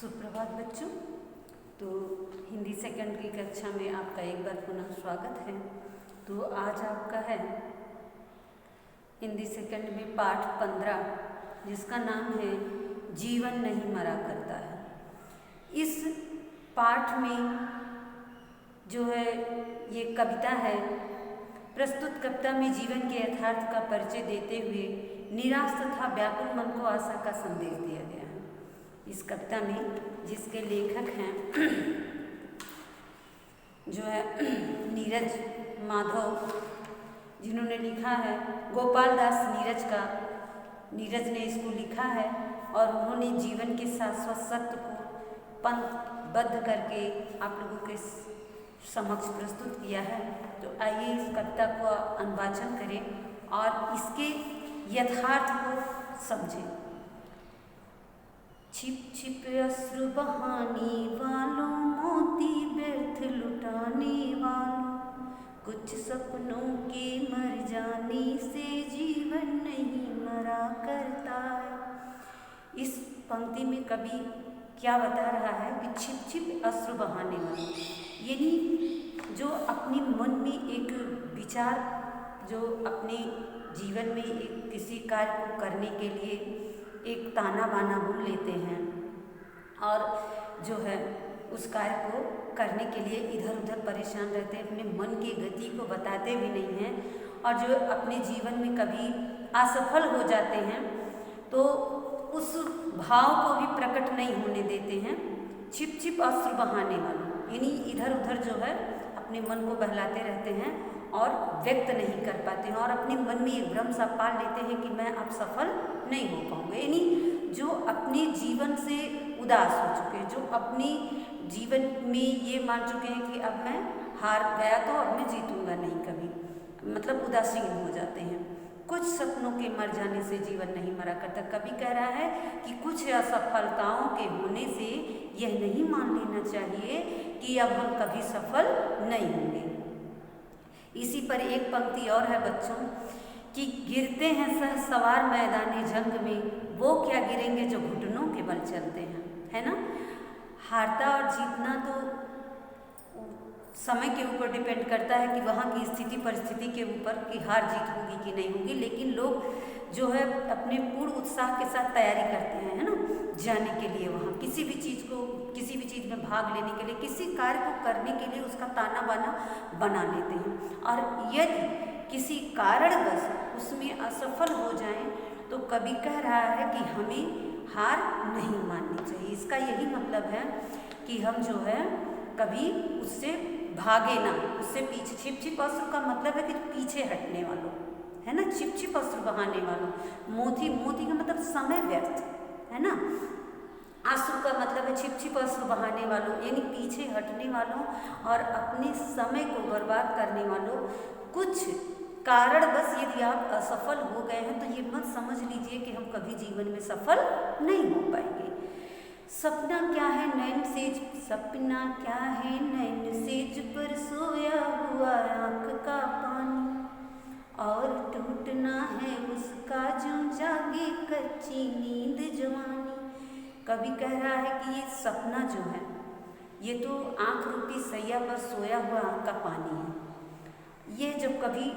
सुप्रभात बच्चों। तो हिंदी सेकंड की कक्षा में आपका एक बार पुनः स्वागत है। तो आज आपका है हिंदी सेकंड में पाठ 15 जिसका नाम है जीवन नहीं मरा करता है। इस पाठ में जो है ये कविता है। प्रस्तुत कविता में जीवन के यथार्थ का परिचय देते हुए निराश तथा व्याकुल मन को आशा का संदेश दिया गया है। इस कविता में जिसके लेखक हैं जो है नीरज माधव, जिन्होंने लिखा है गोपाल दास नीरज ने इसको लिखा है और उन्होंने जीवन के शाश्वत सत्य को पंक्तिबद्ध करके आप लोगों के समक्ष प्रस्तुत किया है। तो आइए इस कविता को अनुवाचन करें और इसके यथार्थ को समझें। छिप छिप अश्रु बहाने वालों, मोती व्यर्थ लुटाने वालों, कुछ सपनों के मर जाने से जीवन नहीं मरा करता है। इस पंक्ति में कवि क्या बता रहा है कि छिप छिप अश्रु बहाने वालों, यानी जो अपने मन में एक विचार, जो अपने जीवन में एक किसी कार्य को करने के लिए एक ताना बाना बुन लेते हैं और जो है उस कार्य को करने के लिए इधर उधर परेशान रहते हैं, अपने मन की गति को बताते भी नहीं हैं और जो अपने जीवन में कभी असफल हो जाते हैं तो उस भाव को भी प्रकट नहीं होने देते हैं। छिप छिप अश्रु बहाने वालों, यानी इधर उधर जो है अपने मन को बहलाते रहते हैं और व्यक्त नहीं कर पाते हैं और अपने मन में एक भ्रम सा पाल लेते हैं कि मैं अब सफल नहीं हो पाऊंगा। यानी जो अपने जीवन से उदास हो चुके हैं, जो अपने जीवन में ये मान चुके हैं कि अब मैं हार गया तो अब मैं जीतूंगा नहीं कभी, मतलब उदासीन हो जाते हैं। कुछ सपनों के मर जाने से जीवन नहीं मरा करता। कवि कह रहा है कि कुछ असफलताओं के होने से यह नहीं मान लेना चाहिए कि अब हम कभी सफल नहीं होंगे। इसी पर एक पंक्ति और है बच्चों कि गिरते हैं सवार मैदानी जंग में, वो क्या गिरेंगे जो घुटनों के बल चलते हैं, है ना। हारता और जीतना तो समय के ऊपर डिपेंड करता है कि वहाँ की स्थिति परिस्थिति के ऊपर कि हार जीत होगी कि नहीं होगी, लेकिन लोग जो है अपने पूर्ण उत्साह के साथ तैयारी करते हैं, है ना, जाने के लिए वहाँ किसी भी चीज़ में भाग लेने के लिए, किसी कार्य को करने के लिए उसका ताना बाना बना लेते हैं। और यदि किसी कारणवश उसमें असफल हो जाएं तो कवि कह रहा है कि हमें हार नहीं माननी चाहिए। इसका यही मतलब है कि हम जो है कभी उससे भागे ना, उससे पीछे। छिप छिप अश्रु का मतलब है कि पीछे हटने वालों, है ना, छिप छिप अश्रु बहाने वालों। मोती का मतलब समय व्यर्थ, है ना। अश्रु का मतलब है छिप छिप अश्रु बहाने वालों, यानी पीछे हटने वालों और अपने समय को बर्बाद करने वालों। कुछ कारण बस यदि आप असफल हो गए हैं तो ये मत समझ लीजिए कि हम कभी जीवन में सफल नहीं हो पाएंगे। सपना क्या है नैन सेज, सपना क्या है नैन सेज पर सोया हुआ आँख का पानी, और टूटना है उसका जो जागे कच्ची नींद जवानी। कवि कह रहा है कि ये सपना जो है ये तो आँख रूपी सैया पर सोया हुआ आँख का पानी है। ये जब कभी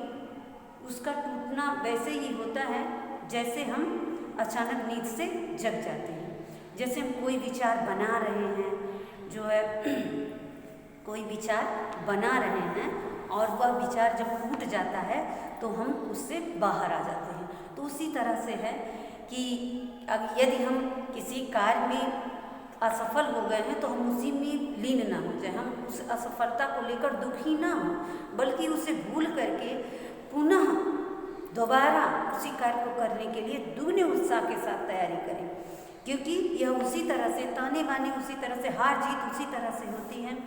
उसका टूटना वैसे ही होता है जैसे हम अचानक नींद से जग जाते हैं। जैसे हम कोई विचार बना रहे हैं, जो है कोई विचार बना रहे हैं और वह विचार जब टूट जाता है तो हम उससे बाहर आ जाते हैं। तो उसी तरह से है कि यदि हम किसी कार्य में असफल हो गए हैं तो हम उसी में लीन ना हो जाए, हम उस असफलता को लेकर दुखी ना हो, बल्कि उसे भूल करके पुनः दोबारा उसी कार्य को करने के लिए दुगने उत्साह के साथ तैयारी करें, क्योंकि यह उसी तरह से ताने बाने, उसी तरह से हार जीत उसी तरह से होती है।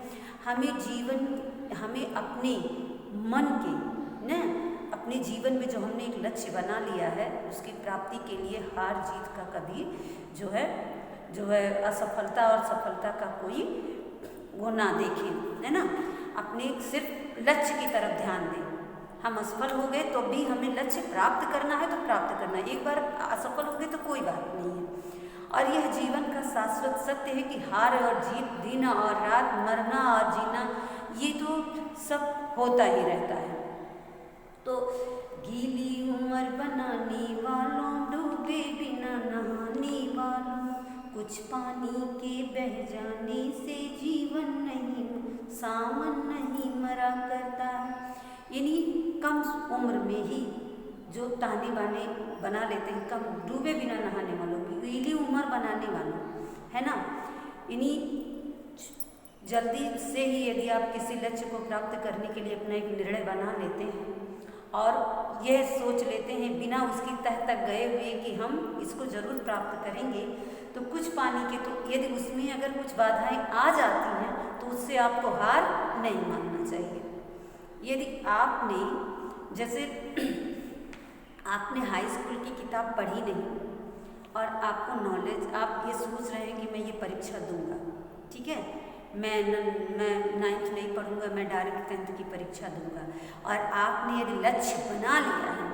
हमें अपने मन के न अपने जीवन में जो हमने एक लक्ष्य बना लिया है उसकी प्राप्ति के लिए हार जीत का कभी जो है असफलता और सफलता का कोई वो ना देखें, है ना। अपने सिर्फ लक्ष्य की तरफ ध्यान दें। हम असफल हो गए तो भी हमें लक्ष्य प्राप्त करना है तो प्राप्त करना है, एक बार असफल हो गए तो कोई बात नहीं है। और यह जीवन का शाश्वत सत्य है कि हार और जीत, दिन और रात, मरना और जीना, ये तो सब होता ही रहता है। तो गीली उम्र बनाने वालों, डूबे बिना नहाने वालों, कुछ पानी के बह जाने से जीवन नहीं, सावन नहीं मरा करता है। यानी कम उम्र में ही जो ताने बाने बना लेते हैं, कम डूबे बिना नहाने वालों की, गीली उम्र बनाने वालों, है ना। इन्हीं जल्दी से ही यदि आप किसी लक्ष्य को प्राप्त करने के लिए अपना एक निर्णय बना लेते हैं और यह सोच लेते हैं बिना उसकी तह तक गए हुए कि हम इसको ज़रूर प्राप्त करेंगे, तो कुछ पानी के, तो यदि उसमें अगर कुछ बाधाएं आ जाती हैं तो उससे आपको हार नहीं मानना चाहिए। यदि आपने जैसे आपने हाई स्कूल की किताब पढ़ी नहीं और आपको नॉलेज, आप ये सोच रहे हैं कि मैं ये परीक्षा दूंगा, ठीक है, मैं 9th नहीं पढ़ूंगा, मैं डायरेक्ट 10th की परीक्षा दूंगा, और आपने यदि लक्ष्य बना लिया है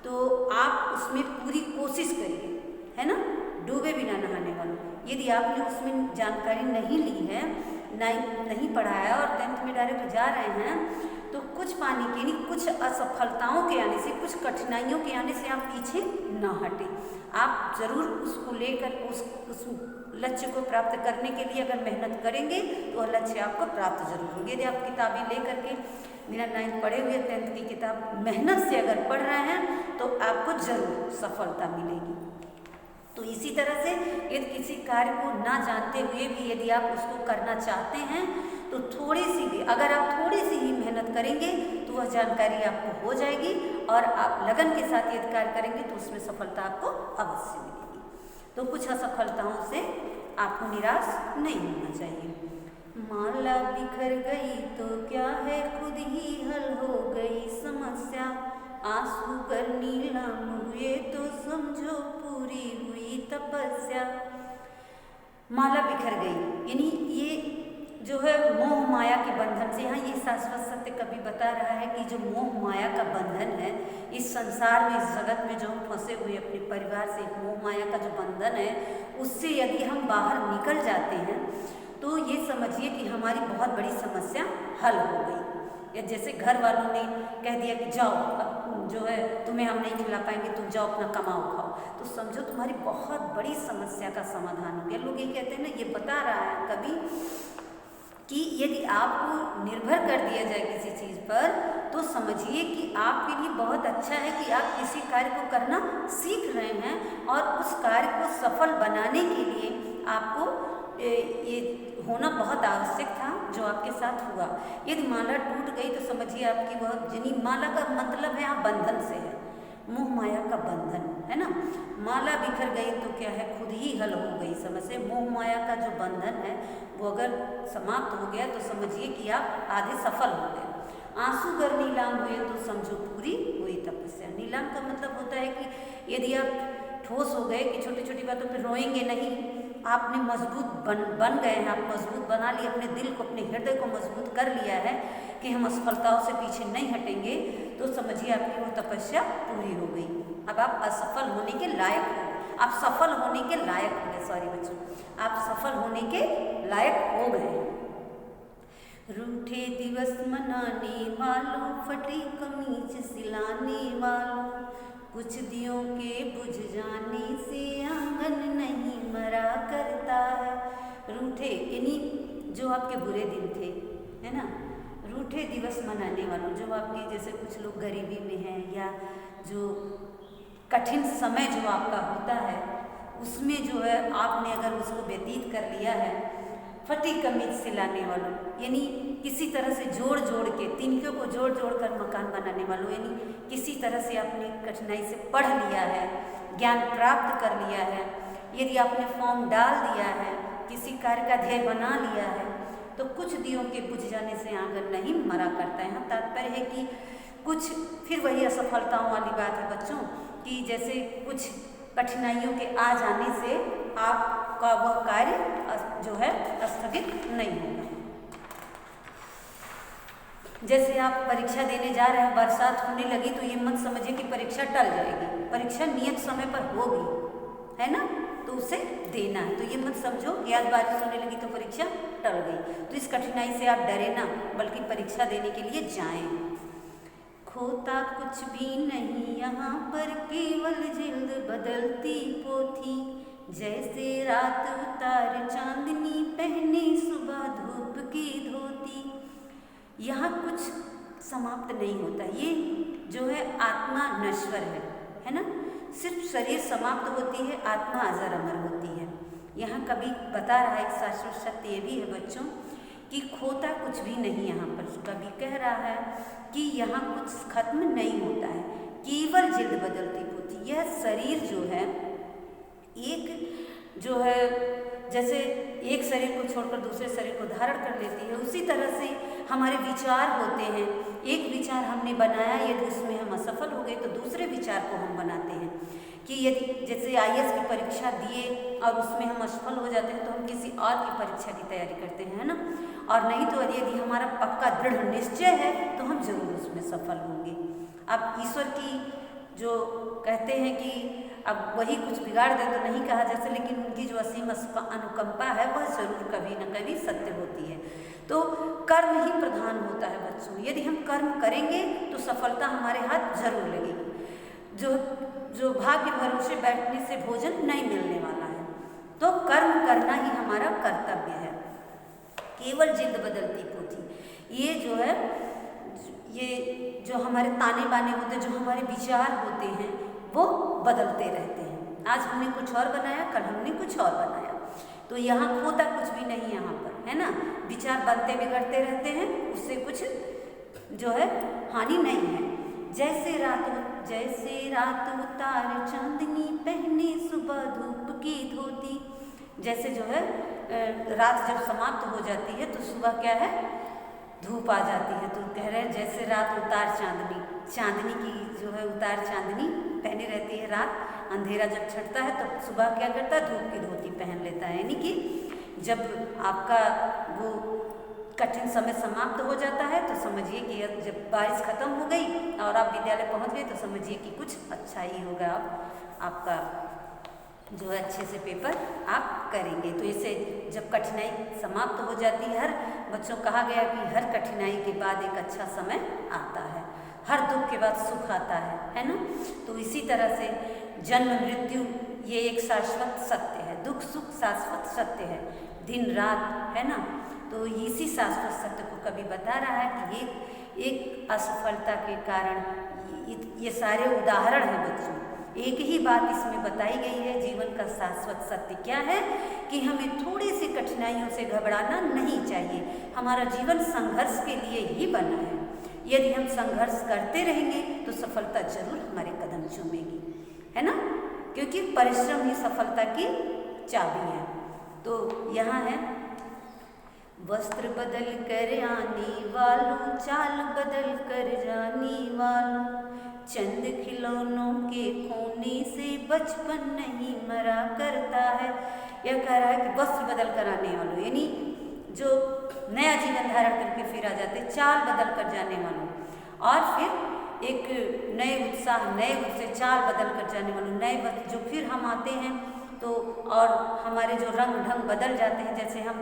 तो आप उसमें पूरी कोशिश करिए, है ना, डूबे बिना नहाने वालों। यदि आपने उसमें जानकारी नहीं ली है, नहीं पढ़ा है और 10th में डायरेक्ट जा रहे हैं, तो कुछ पानी के नहीं, कुछ असफलताओं के आने से, कुछ कठिनाइयों के आने से आप पीछे ना हटें। आप जरूर उसको लेकर उस लक्ष्य को प्राप्त करने के लिए अगर मेहनत करेंगे तो वह लक्ष्य आपको प्राप्त जरूर होंगे। यदि आप किताबें ले करके बिना 9th पढ़े हुए 10th की किताब मेहनत से अगर पढ़ रहे हैं तो आपको जरूर सफलता मिलेगी। तो इसी तरह से यदि किसी कार्य को ना जानते हुए भी यदि आप उसको करना चाहते हैं तो थोड़ी सी भी, अगर आप थोड़ी सी ही मेहनत करेंगे तो वह जानकारी आपको हो जाएगी और आप लगन के साथ यदि कार्य करेंगे तो उसमें सफलता आपको अवश्य मिलेगी। तो कुछ असफलताओं से आपको निराश नहीं होना चाहिए। माला बिखर गई तो क्या है, खुद ही हल हो गई समस्या, आंसू कर नीलाम हुए तो समझो पूरी हुई तपस्या। माला बिखर गई, यानी ये जो है मोह माया के बंधन से, यहाँ ये शाश्वत सत्य कभी बता रहा है कि जो मोह माया का बंधन है इस संसार में, इस जगत में जो हम फंसे हुए अपने परिवार से, मोह माया का जो बंधन है उससे यदि हम बाहर निकल जाते हैं तो ये समझिए कि हमारी बहुत बड़ी समस्या हल हो गई। या जैसे घर वालों ने कह दिया कि जाओ, अब जो है तुम्हें हम नहीं खिला पाएंगे, तुम जाओ अपना कमाओ खाओ, तो समझो तुम्हारी बहुत बड़ी समस्या का समाधान हो गया। लोग ये कहते हैं ना, ये बता रहा है कभी कि यदि आपको निर्भर कर दिया जाए किसी चीज़ पर तो समझिए कि आपके लिए बहुत अच्छा है कि आप किसी कार्य को करना सीख रहे हैं और उस कार्य को सफल बनाने के लिए आपको ये होना बहुत आवश्यक था जो आपके साथ हुआ। यदि माला टूट गई तो समझिए आपकी वह, यानी माला का मतलब है आप बंधन से है, मोह माया का बंधन है ना। माला बिखर गई तो क्या है, खुद ही हल हो गई समस्या। मोह माया का जो बंधन है वो अगर समाप्त हो गया तो समझिए कि आप आधे सफल हो गए। आंसू गर नीलाम हुए तो समझो पूरी हुई तपस्या। नीलाम का मतलब होता है कि यदि आप ठोस हो गए कि छोटी छोटी बातों पर रोएंगे नहीं, आपने मजबूत बन गए हैं, आप मजबूत बना लिए, अपने दिल को, अपने हृदय को मजबूत कर लिया है कि हम असफलताओं से पीछे नहीं हटेंगे, तो समझिए आपकी वो तपस्या पूरी हो गई। अब आप असफल होने के लायक हो, आप सफल होने के लायक हो गए, सॉरी बच्चों, आप सफल होने के लायक हो गए। रूठे दिवस मनाने वालों, फटी कमीज सिलाने वालों, कुछ दियों के बुझ जाने से आंगन नहीं मरा करता है। रूठे यानी जो आपके बुरे दिन थे, है ना, रूठे दिवस मनाने वालों, जो आपके जैसे कुछ लोग गरीबी में हैं या जो कठिन समय जो आपका होता है उसमें जो है आपने अगर उसको व्यतीत कर लिया है। फटी कमीज सिलाने वालों यानी किसी तरह से जोड़ जोड़ के, तिनकों को जोड़ जोड़ कर मकान बनाने वालों, यानी किसी तरह से आपने कठिनाई से पढ़ लिया है, ज्ञान प्राप्त कर लिया है, यदि आपने फॉर्म डाल दिया है, किसी कार्य का ध्येय बना लिया है, तो कुछ दियों के बुझ जाने से आंगन नहीं मरा करता है। यहाँ तात्पर्य है कि कुछ, फिर वही असफलताओं वाली बात है बच्चों, कि जैसे कुछ कठिनाइयों के आ जाने से आपका वह कार्य जो है स्थगित नहीं होगा। जैसे आप परीक्षा देने जा रहे हैं, बरसात होने लगी तो ये मत समझिए कि परीक्षा टल जाएगी, परीक्षा नियत समय पर होगी, है ना। तो तो उसे देना है। तो ये मत समझो कि आज बारिश होने लगी तो परीक्षा टल गई, तो इस कठिनाई से आप डरे ना, बल्कि परीक्षा देने के लिए जाएं। खोता कुछ भी नहीं यहाँ पर, केवल जिल्द बदलती पोथी, जैसे रात उतार चांदनी, पहने सुबह धूप की धोती। यहाँ कुछ समाप्त नहीं होता, ये जो है आत्मा नश्वर है ना। सिर्फ शरीर समाप्त होती है, आत्मा अजर अमर होती है। यहाँ कभी बता रहा है, एक शाश्वत सत्य ये भी है बच्चों कि खोता कुछ भी नहीं। यहाँ पर कभी कह रहा है कि यहाँ कुछ खत्म नहीं होता है, केवल जिल्द बदलती पोथी। यह शरीर जो है एक जो है जैसे एक शरीर को छोड़कर दूसरे शरीर को धारण कर लेती है, उसी तरह से हमारे विचार होते हैं। एक विचार हमने बनाया, यदि उसमें हम असफल हो गए तो दूसरे विचार को हम बनाते हैं कि यदि जैसे IAS की परीक्षा दिए और उसमें हम असफल हो जाते हैं तो हम किसी और की परीक्षा की तैयारी करते हैं, है ना। और नहीं तो यदि हमारा पक्का दृढ़ निश्चय है तो हम जरूर उसमें सफल होंगे। अब ईश्वर की जो कहते हैं कि अब वही कुछ बिगाड़ दे तो नहीं कहा जैसे, लेकिन उनकी जो असीम अनुकंपा है वह जरूर कभी न कभी सत्य होती है। तो कर्म ही प्रधान होता है बच्चों। यदि हम कर्म करेंगे तो सफलता हमारे हाथ जरूर लगेगी। जो भाग्य भरोसे बैठने से भोजन नहीं मिलने वाला है, तो कर्म करना ही हमारा कर्तव्य है। केवल जिल्द बदलती पोथी, ये जो है ये जो हमारे ताने बाने होते हैं, जो हमारे विचार होते हैं वो बदलते रहते हैं। आज हमने कुछ और बनाया, कल हमने कुछ और बनाया, तो यहाँ खोता कुछ भी नहीं यहाँ पर, है ना। विचार बनते बिगड़ते रहते हैं, उससे कुछ जो है हानि नहीं है। जैसे रात उतार चांदनी, पहने सुबह धूप की धोती। जैसे जो है रात जब समाप्त हो जाती है तो सुबह क्या है, धूप आ जाती है। तो कह रहे हैं जैसे रात उतार चांदनी की जो है उतार चांदनी पहनी रहती है रात, अंधेरा जब छटता है तो सुबह क्या करता है, धूप की धोती पहन लेता है। यानी कि जब आपका वो कठिन समय समाप्त हो जाता है तो समझिए कि जब बारिश खत्म हो गई और आप विद्यालय पहुंच गए तो समझिए कि कुछ अच्छा ही होगा, आपका जो है अच्छे से पेपर आप करेंगे। तो इसे जब कठिनाई समाप्त हो जाती है, हर बच्चों कहा गया कि हर कठिनाई के बाद एक अच्छा समय आता है, हर दुख के बाद सुख आता है ना। तो इसी तरह से जन्म मृत्यु ये एक शाश्वत सत्य है, दुख सुख शाश्वत सत्य है, दिन रात, है ना। तो इसी शाश्वत सत्य को कभी बता रहा है कि एक असफलता के कारण ये सारे उदाहरण हैं बच्चों। एक ही बात इसमें बताई गई है, जीवन का शाश्वत सत्य क्या है कि हमें थोड़ी सी कठिनाइयों से घबराना नहीं चाहिए। हमारा जीवन संघर्ष के लिए ही बना है। यदि हम संघर्ष करते रहेंगे तो सफलता जरूर हमारे कदम चूमेगी, है ना, क्योंकि परिश्रम ही सफलता की चाबी है। तो यहाँ है, वस्त्र बदल कर आने वालों, चाल बदल कर जाने वालों, चंद खिलौनों के खोने से बचपन नहीं मरा करता है। यह कह रहा है कि वस्त्र बदल कर आने वालों, यानी जो नया जीवन धारण करके फिर आ जाते, चाल बदल कर जाने वालों, और फिर एक नए उत्साह, नए उत्साह, चाल बदल कर जाने वालों, नए जो फिर हम आते हैं तो और हमारे जो रंग ढंग बदल जाते हैं, जैसे हम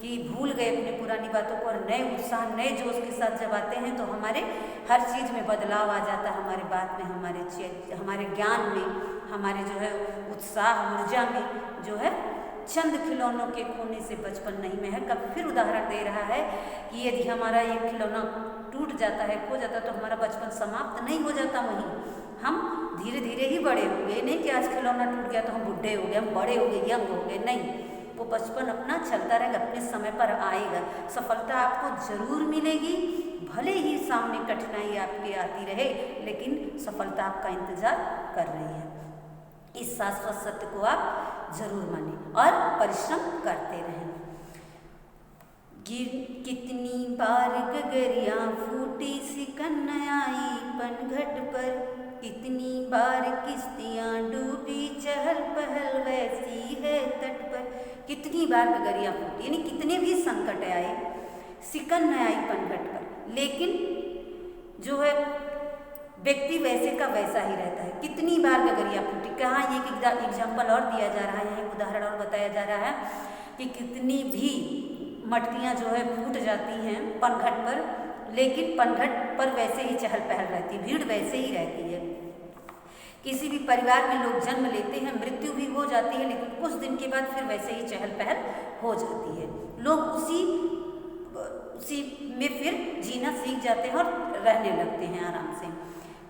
कि भूल गए अपने पुरानी बातों को और नए उत्साह, नए जोश के साथ जब आते हैं तो हमारे हर चीज़ में बदलाव आ जाता है, हमारे बात में, हमारे ज्ञान में, हमारे जो है उत्साह ऊर्जा में जो है। चंद खिलौनों के खोने से बचपन नहीं में है। कब फिर उदाहरण दे रहा है कि यदि हमारा एक खिलौना टूट जाता है, खो जाता है, तो हमारा बचपन समाप्त नहीं हो जाता, वहीं हम धीरे धीरे ही बड़े हो गए। नहीं कि आज खिलौना टूट गया तो हम बुढ़े हो गए, हम बड़े हो गए, यंग हो गए, नहीं, वो बचपन अपना चलता रहेगा, अपने समय पर आएगा। सफलता आपको जरूर मिलेगी, भले ही सामने कठिनाई आपके आती रहे, लेकिन सफलता आपका इंतजार कर रही है। इस शाश्वत सत्य को आप जरूर माने और परिश्रम करते रहें। कितनी बार गगरिया फूटी सिकन आई पनघट पर, कितनी बार किश्तियाँ डूबी चहल पहल वैसी है तट पर। कितनी बार गगरिया फूटी, यानी कितने भी संकट आए, सिकन न आई पनघट पर, लेकिन जो है व्यक्ति वैसे का वैसा ही रहता है। कितनी बार गगरिया फूटी, कहाँ ये एग्जाम्पल और दिया जा रहा है, एक उदाहरण और बताया जा रहा है कि कितनी भी मटकियाँ जो है फूट जाती हैं पनघट पर, लेकिन पनघट पर वैसे ही चहल पहल रहती है, भीड़ वैसे ही रहती है। किसी भी परिवार में लोग जन्म लेते हैं, मृत्यु भी हो जाती है, लेकिन कुछ दिन के बाद फिर वैसे ही चहल पहल हो जाती है। लोग उसी में फिर जीना सीख जाते हैं और रहने लगते हैं आराम से।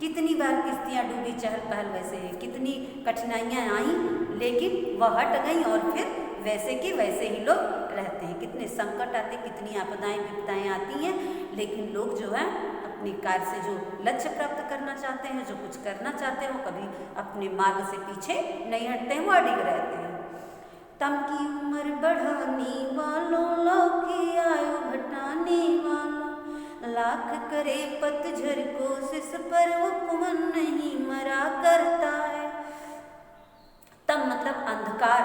कितनी बार किश्तियाँ डूबी, चहल पहल वैसे है, कितनी कठिनाइयाँ आई, लेकिन वह हट गई और फिर वैसे के वैसे ही लोग रहते हैं। कितने संकट आते, कितनी आपदाएं विपदाएं आती हैं, लेकिन लोग जो है अपने कार्य से जो लक्ष्य प्राप्त करना चाहते हैं, जो कुछ करना चाहते हैं, वो कभी अपने मार्ग से पीछे नहीं हटते हैं, वो अडिग रहते हैं। तम की उम्र बढ़ाने वालों, लौकी आयु घटाने वालों, लाख करे पतझर कोशिश पर उपवन नहीं मरा करता है। तम मतलब अंधकार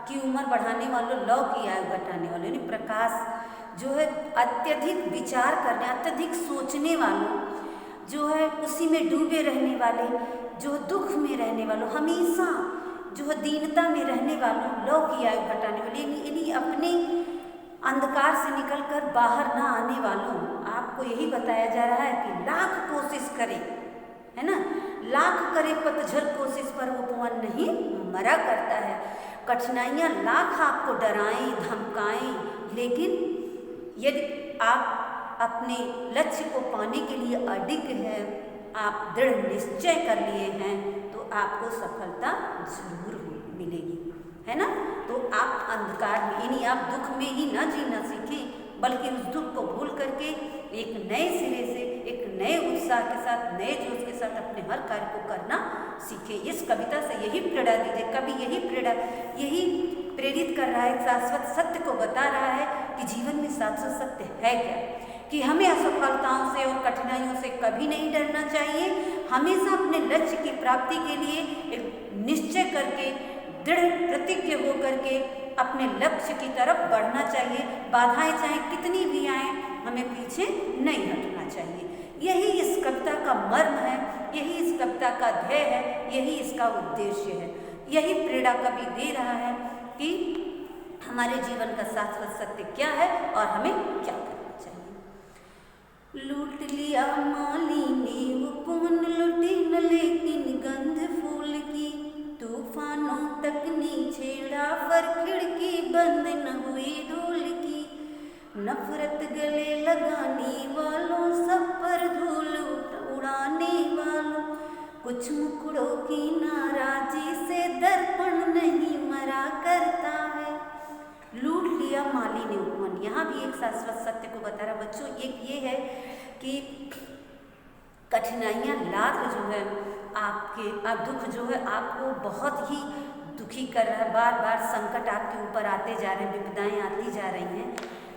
की उम्र बढ़ाने वालों, लौ की आयु घटाने वालों, यानी प्रकाश जो है अत्यधिक विचार करने, अत्यधिक सोचने वालों, जो है उसी में डूबे रहने वाले, जो दुख में रहने वालों, हमेशा जो है दीनता में रहने वालों, लौ की आयु घटाने वाले, यानी अपने अंधकार से निकलकर बाहर ना आने वालों। आपको यही बताया जा रहा है कि लाख कोशिश करे, है ना, लाख करे पतझर कोशिश पर उपवन नहीं मरा करता है। कठिनाइयाँ लाख आपको डराएं धमकाएं, लेकिन यदि आप अपने लक्ष्य को पाने के लिए अडिग हैं, आप दृढ़ निश्चय कर लिए हैं, तो आपको सफलता जरूर मिलेगी, है ना। तो आप अंधकार में, यानी आप दुख में ही ना जीना सीखें, बल्कि उस दुख को भूल करके एक नए सिरे से, एक नए उत्साह के साथ, नए जोश के साथ अपने हर कार्य को करना सीखें। इस कविता से यही प्रेरणा दीजिए, कभी यही प्रेरित कर रहा है, शाश्वत सत्य को बता रहा है कि जीवन में शाश्वत सत्य है क्या, कि हमें असफलताओं से और कठिनाइयों से कभी नहीं डरना चाहिए। हमेशा अपने लक्ष्य की प्राप्ति के लिए एक निश्चय करके, दृढ़ प्रतिज्ञ होकर के अपने लक्ष्य की तरफ बढ़ना चाहिए। बाधाएं चाहे कितनी भी आए, हमें पीछे नहीं हटना चाहिए। यही इस कविता का मर्म है, यही इस कविता का ध्येय है, यही इसका उद्देश्य है। यही प्रेरणा कवि दे रहा है कि हमारे जीवन का शाश्वत सत्य क्या है और हमें क्या करना चाहिए। लूट लिया माली ने उपवन, लुटी न लेकिन गंध फूल की, तूफानों तक नी छेड़ा पर खिड़की बंद न हुई धूल की। नफरत गले लगाने वालों, सब पर धूल उड़ाने वालों, कुछ मुखड़ों की नाराजी से दर्पण नहीं मरा करता है। लूट लिया माली ने उपवन, यहाँ भी एक शाश्वत सत्य को बता रहा बच्चों। एक ये है कि कठिनाइयाँ लाख जो है आपके दुख जो है आपको बहुत ही दुखी कर रहा है, बार बार संकट आपके ऊपर आते जा रहे हैं, विपदाएं आती जा रही हैं,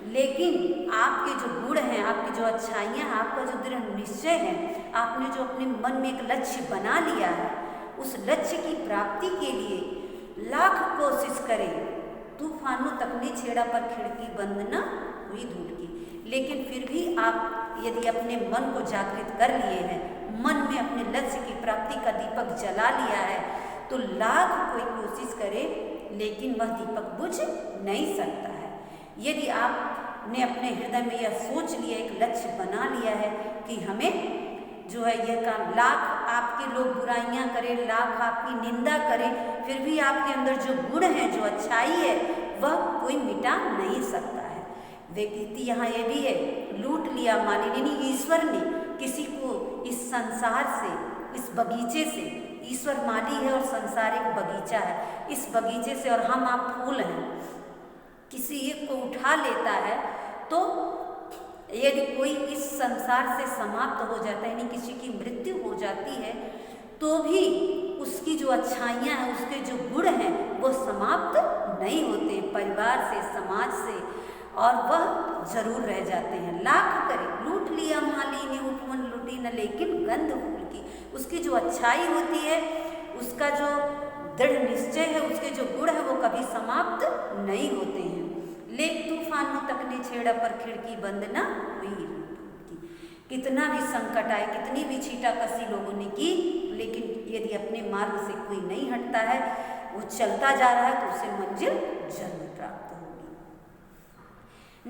लेकिन आपके जो गुण हैं, आपकी जो अच्छाइयाँ, आपका जो दृढ़ निश्चय है, आपने जो अपने मन में एक लक्ष्य बना लिया है, उस लक्ष्य की प्राप्ति के लिए लाख कोशिश करें, तूफानों तक ने छेड़ा पर खिड़की बंद न हुई धूल की। लेकिन फिर भी आप यदि अपने मन को जागृत कर लिए हैं, मन में अपने लक्ष्य की प्राप्ति का दीपक जला लिया है, तो लाख कोई कोशिश करे लेकिन वह दीपक बुझ नहीं सकता है। यदि आपने अपने हृदय में यह सोच लिया, एक लक्ष्य बना लिया है कि हमें जो है यह काम, लाख आपके लोग बुराइयां करें, लाख आपकी निंदा करें, फिर भी आपके अंदर जो गुण है, जो अच्छाई है, वह कोई मिटा नहीं सकता है। व्यक्ति यहाँ ये भी है, लूट लिया माली, यानी ईश्वर ने किसी को इस संसार से, इस बगीचे से, ईश्वर माली है और संसार एक बगीचा है, इस बगीचे से और हम आप फूल हैं, किसी एक को उठा लेता है, तो यदि कोई इस संसार से समाप्त हो जाता है, यानी किसी की मृत्यु हो जाती है, तो भी उसकी जो अच्छाइयाँ हैं, उसके जो गुण हैं, वो समाप्त नहीं होते परिवार से, समाज से, और वह जरूर रह जाते हैं। लाख करे, लूट लिया माली ने उपवन, लुटी न लेकिन गंध फूल की, उसकी जो अच्छाई होती है, उसका जो दृढ़ निश्चय है, उसके जो गुण है, वो कभी समाप्त नहीं होते हैं। ले तूफानों तक ने छेड़ा पर खिड़की बंद न हुई की। कितना भी संकट आए, कितनी भी छीटाकशी लोगों ने की, लेकिन यदि अपने मार्ग से कोई नहीं हटता है, वो चलता जा रहा है, तो उसे मंजिल जरूर प्राप्त होगी।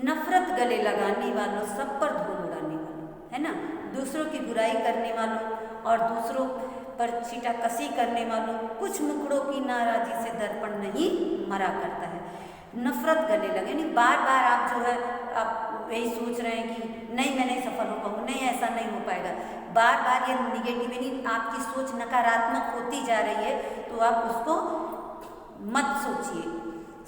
नफरत गले लगाने वालों, सब पर धूल उड़ाने वालों, है ना, दूसरों की बुराई करने वालों और दूसरों पर छीटाकशी करने वालों, कुछ मुखड़ों की नाराजी से दर्पण नहीं मरा करता है। नफरत गले लगे, यानी बार बार आप जो है आप यही सोच रहे हैं कि नहीं मैं नहीं सफल हो पाऊँ, नहीं ऐसा नहीं हो पाएगा, बार बार ये निगेटिव यानी आपकी सोच नकारात्मक होती जा रही है, तो आप उसको मत सोचिए।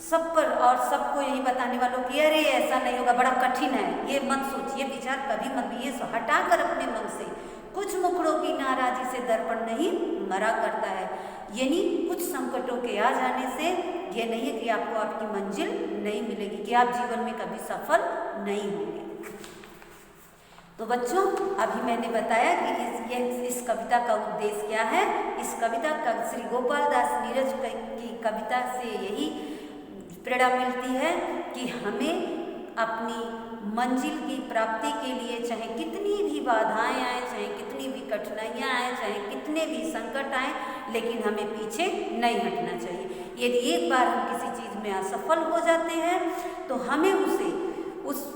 सब पर और सबको यही बताने वालों कि अरे ऐसा नहीं होगा, बड़ा कठिन है, ये मत सोचिए, विचार कभी मत, ये हटाकर अपने मन से, कुछ मुखड़ों की नाराजी से दर्पण नहीं मरा करता है। यानी कुछ संकटों के आ जाने से ये नहीं है कि आपको आपकी मंजिल नहीं मिलेगी, कि आप जीवन में कभी सफल नहीं होंगे। तो बच्चों, अभी मैंने बताया कि इस कविता का उद्देश्य क्या है। इस कविता का श्री गोपाल दास नीरज की कविता से यही प्रेरणा मिलती है कि हमें अपनी मंजिल की प्राप्ति के लिए चाहे कितनी भी बाधाएं आए, चाहे कितनी भी कठिनाइयां आए, चाहे कितने भी संकट आए, लेकिन हमें पीछे नहीं हटना चाहिए। यदि एक बार हम किसी चीज़ में असफल हो जाते हैं, तो हमें उस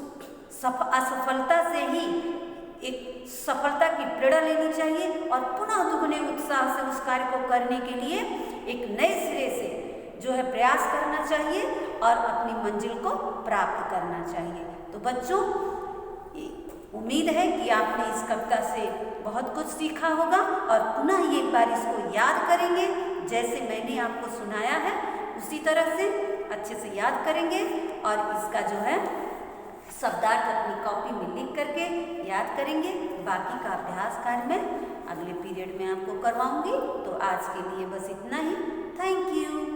असफलता से ही एक सफलता की प्रेरणा लेनी चाहिए और पुनः दुगने उत्साह से उस कार्य को करने के लिए एक नए सिरे से जो है प्रयास करना चाहिए और अपनी मंजिल को प्राप्त करना चाहिए। तो बच्चों, उम्मीद है कि आपने इस कविता से बहुत कुछ सीखा होगा और पुनः एक बार इसको याद करेंगे, जैसे मैंने आपको सुनाया है उसी तरह से अच्छे से याद करेंगे और इसका जो है शब्दार्थ अपनी कॉपी में लिख करके याद करेंगे। बाकी का अभ्यास कार्य मैं अगले पीरियड में आपको करवाऊंगी। तो आज के लिए बस इतना ही। Thank you.